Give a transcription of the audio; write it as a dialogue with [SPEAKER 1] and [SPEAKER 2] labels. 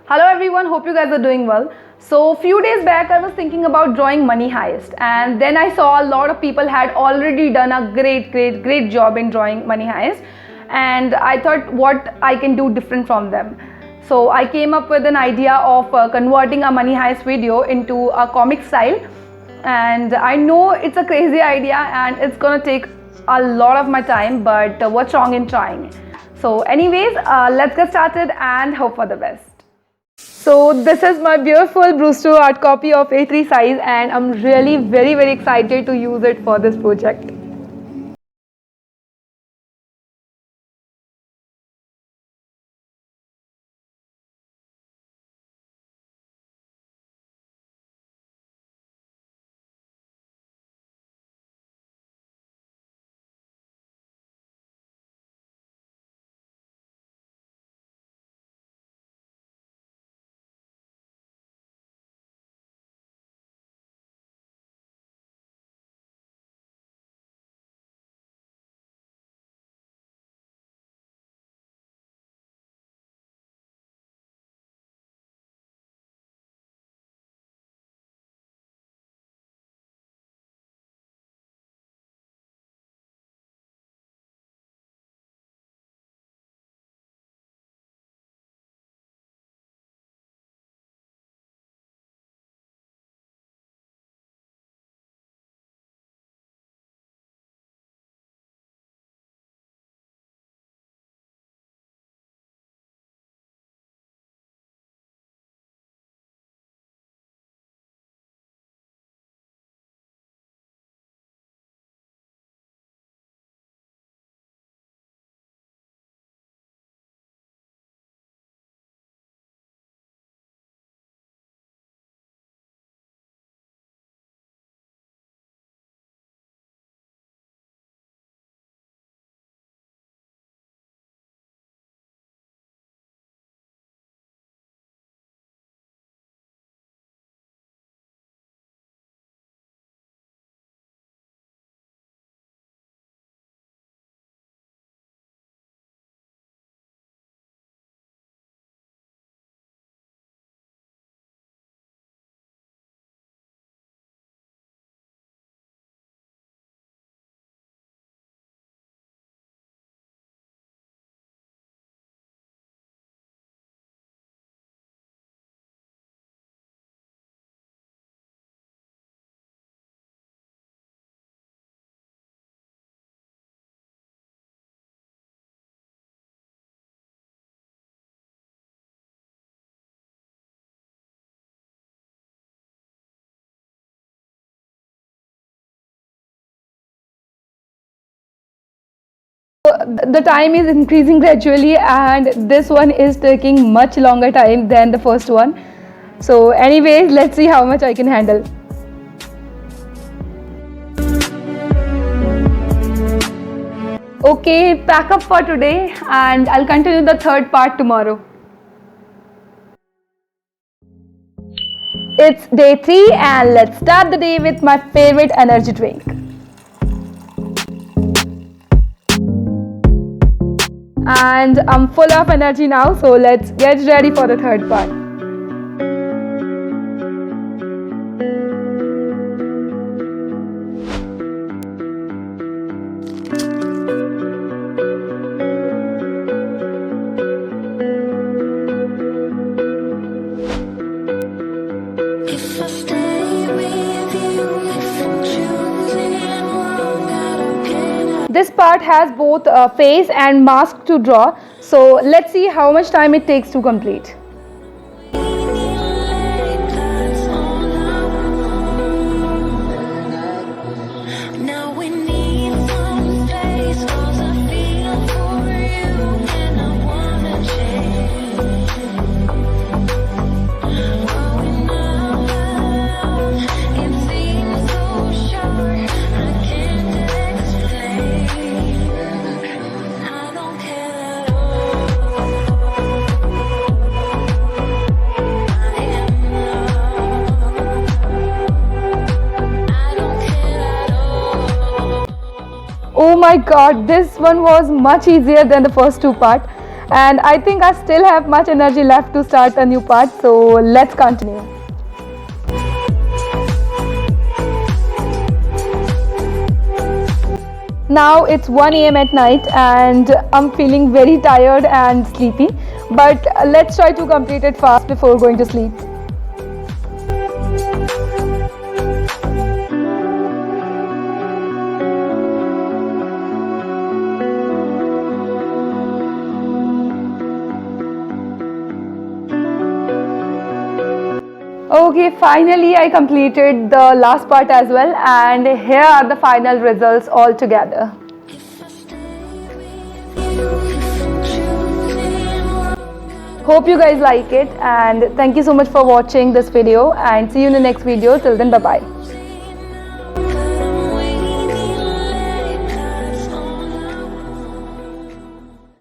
[SPEAKER 1] Hello everyone, hope you guys are doing well. So few days back I was thinking about drawing money heist, and then I saw a lot of people had already done a great job in drawing money heist, and I thought what I can do different from them. So I came up with an idea of converting a money heist video into a comic style, and I know it's a crazy idea and it's gonna take a lot of my time, but what's wrong in trying? So anyways, let's get started and hope for the best. So this is my beautiful Brewster art copy of A3 size, and I'm really very excited to use it for this project. The time is increasing gradually, and this one is taking much longer time than the first one. So anyways, let's see how much I can handle. Okay, pack up for today, and I'll continue the third part tomorrow. It's day 3 and let's start the day with my favorite energy drink. And I'm full of energy now, so let's get ready for the third part. This part has both a face and mask to draw, so let's see how much time it takes to complete. Oh my god, this one was much easier than the first two parts. and I think I still have much energy left to start a new part, so let's continue. Now it's 1 a.m. at night and I'm feeling very tired and sleepy, but let's try to complete it fast before going to sleep. Okay, finally I completed the last part as well, and here are the final results all together. Hope you guys like it, and thank you so much for watching this video, and see you in the next video. Till then, bye bye.